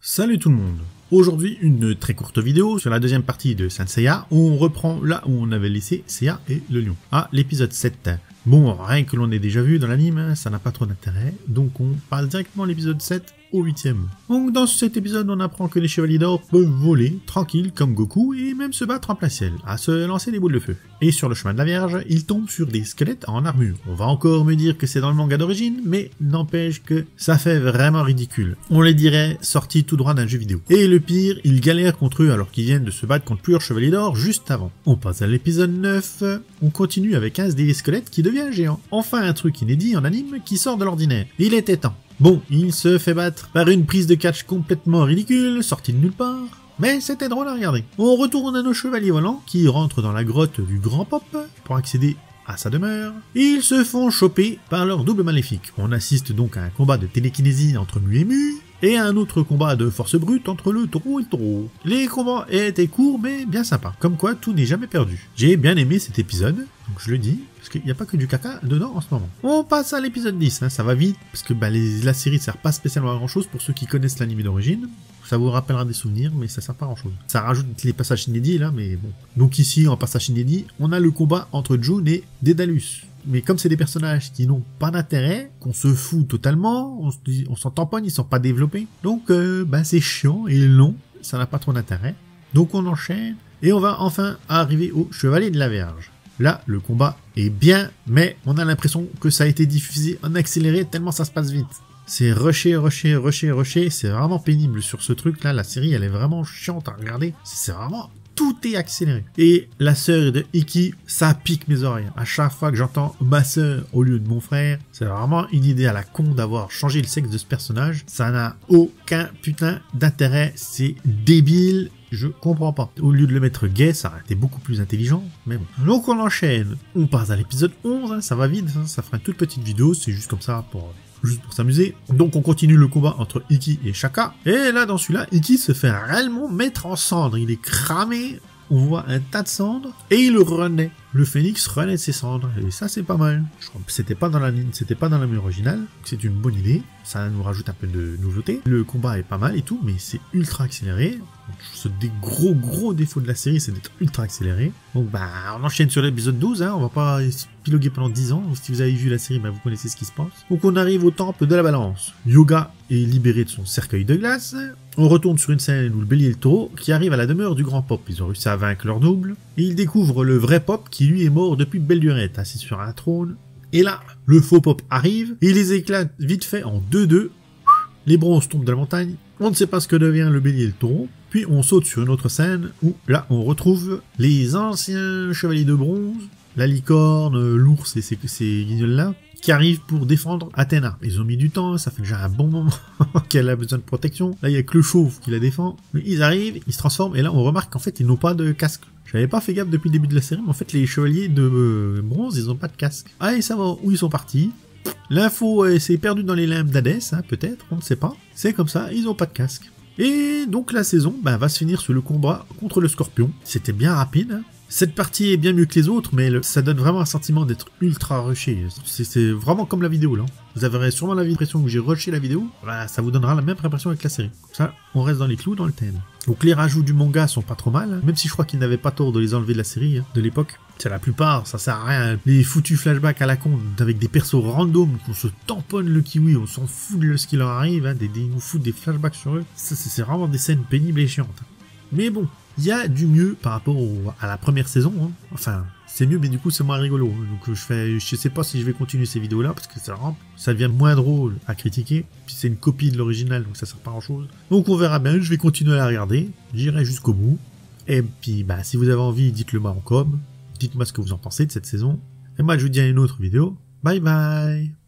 Salut tout le monde. Aujourd'hui, une très courte vidéo sur la deuxième partie de Saint Seiya, où on reprend là où on avait laissé Seiya et le lion. Ah, l'épisode 7. Bon, rien que l'on ait déjà vu dans l'anime, ça n'a pas trop d'intérêt, donc on passe directement à l'épisode 7 au 8ème. Donc dans cet épisode, on apprend que les chevaliers d'or peuvent voler, tranquilles comme Goku, et même se battre en plein ciel, à se lancer des boules de feu. Et sur le chemin de la Vierge, ils tombent sur des squelettes en armure. On va encore me dire que c'est dans le manga d'origine, mais n'empêche que ça fait vraiment ridicule. On les dirait sortis tout droit d'un jeu vidéo. Et le pire, ils galèrent contre eux alors qu'ils viennent de se battre contre plusieurs chevaliers d'or juste avant. On passe à l'épisode 9, on continue avec un des squelettes qui devient géant. Enfin un truc inédit en anime qui sort de l'ordinaire. Il était temps. Bon, il se fait battre par une prise de catch complètement ridicule, sortie de nulle part. Mais c'était drôle à regarder. On retourne à nos chevaliers volants qui rentrent dans la grotte du Grand Pop pour accéder à sa demeure. Ils se font choper par leur double maléfique. On assiste donc à un combat de télékinésie entre Mu et Mu, et à un autre combat de force brute entre le taureau et le taureau. Les combats étaient courts mais bien sympas. Comme quoi tout n'est jamais perdu. J'ai bien aimé cet épisode, donc je le dis, parce qu'il n'y a pas que du caca dedans en ce moment. On passe à l'épisode 10, ça va vite, parce que la série ne sert pas spécialement à grand chose pour ceux qui connaissent l'anime d'origine. Ça vous rappellera des souvenirs, mais ça sert pas à grand chose. Ça rajoute les passages inédits là, mais bon. Donc ici, en passage inédit, on a le combat entre June et Dédalus. Mais comme c'est des personnages qui n'ont pas d'intérêt, qu'on se fout totalement, on s'en tamponne, ils sont pas développés. Donc c'est chiant et long, ça n'a pas trop d'intérêt. Donc on enchaîne, et on va enfin arriver au Chevalier de la Vierge. Là, le combat est bien, mais on a l'impression que ça a été diffusé en accéléré tellement ça se passe vite. C'est rusher, c'est vraiment pénible sur ce truc là, la série elle est vraiment chiante à regarder, c'est vraiment... Tout est accéléré. Et la sœur de Iki, ça pique mes oreilles. À chaque fois que j'entends ma sœur au lieu de mon frère, c'est vraiment une idée à la con d'avoir changé le sexe de ce personnage. Ça n'a aucun putain d'intérêt. C'est débile. Je comprends pas. Au lieu de le mettre gay, ça aurait été beaucoup plus intelligent. Mais bon. Donc on enchaîne. On passe à l'épisode 11. Ça va vite. Ça fera une toute petite vidéo. C'est juste comme ça juste pour s'amuser. Donc on continue le combat entre Iki et Shaka. Et là dans celui-là, Iki se fait réellement mettre en cendres. Il est cramé, on voit un tas de cendres, et il renaît. Le phénix renaît de ses cendres, et ça c'est pas mal. Je crois que c'était pas dans l'anime original, c'est une bonne idée, ça nous rajoute un peu de nouveauté. Le combat est pas mal et tout, mais c'est ultra accéléré. Des gros défauts de la série, c'est d'être ultra accéléré. Donc on enchaîne sur l'épisode 12, on va pas piloguer pendant 10 ans. Si vous avez vu la série, vous connaissez ce qui se passe. Donc on arrive au temple de la balance. Yoga est libéré de son cercueil de glace. On retourne sur une scène où le bélier et le taureau qui arrivent à la demeure du Grand Pop. Ils ont réussi à vaincre leur double. Et ils découvrent le vrai Pop qui lui est mort depuis belle lurette, assis sur un trône. Et là, le faux Pop arrive et il les éclate vite fait en 2-2. Les bronzes tombent de la montagne. On ne sait pas ce que devient le bélier et le taureau. Puis on saute sur une autre scène où là on retrouve les anciens chevaliers de bronze, la licorne, l'ours et ces guignols-là, qui arrivent pour défendre Athéna. Ils ont mis du temps, ça fait déjà un bon moment qu'elle a besoin de protection. Là il n'y a que le chauve qui la défend. Mais ils arrivent, ils se transforment et là on remarque qu'en fait ils n'ont pas de casque. J'avais pas fait gaffe depuis le début de la série, mais en fait les chevaliers de bronze ils n'ont pas de casque. Allez, ça va, où ils sont partis. L'info s'est perdue dans les limbes d'Hadès, peut-être, on ne sait pas. C'est comme ça, ils n'ont pas de casque. Et donc la saison va se finir sur le combat contre le Scorpion. C'était bien rapide. Cette partie est bien mieux que les autres, mais ça donne vraiment un sentiment d'être ultra rushé. C'est vraiment comme la vidéo là. Vous avez sûrement l'impression que j'ai rushé la vidéo. Ça vous donnera la même impression avec la série. Comme ça, on reste dans les clous, dans le thème. Donc les rajouts du manga sont pas trop mal, même si je crois qu'ils n'avaient pas tort de les enlever de la série de l'époque. C'est la plupart, ça sert à rien. Les foutus flashbacks à la con avec des persos random, qu'on se tamponne le kiwi, on s'en fout de ce qui leur arrive, ils nous foutent des flashbacks sur eux. C'est vraiment des scènes pénibles et chiantes. Mais bon, il y a du mieux par rapport à la première saison. Enfin, c'est mieux, mais du coup c'est moins rigolo. Donc je sais pas si je vais continuer ces vidéos-là parce que ça devient moins drôle à critiquer. Puis c'est une copie de l'original, donc ça sert pas à grand chose. Donc on verra bien. Je vais continuer à la regarder. J'irai jusqu'au bout. Et puis si vous avez envie, dites-le moi en com. Dites-moi ce que vous en pensez de cette saison. Et moi je vous dis à une autre vidéo. Bye bye.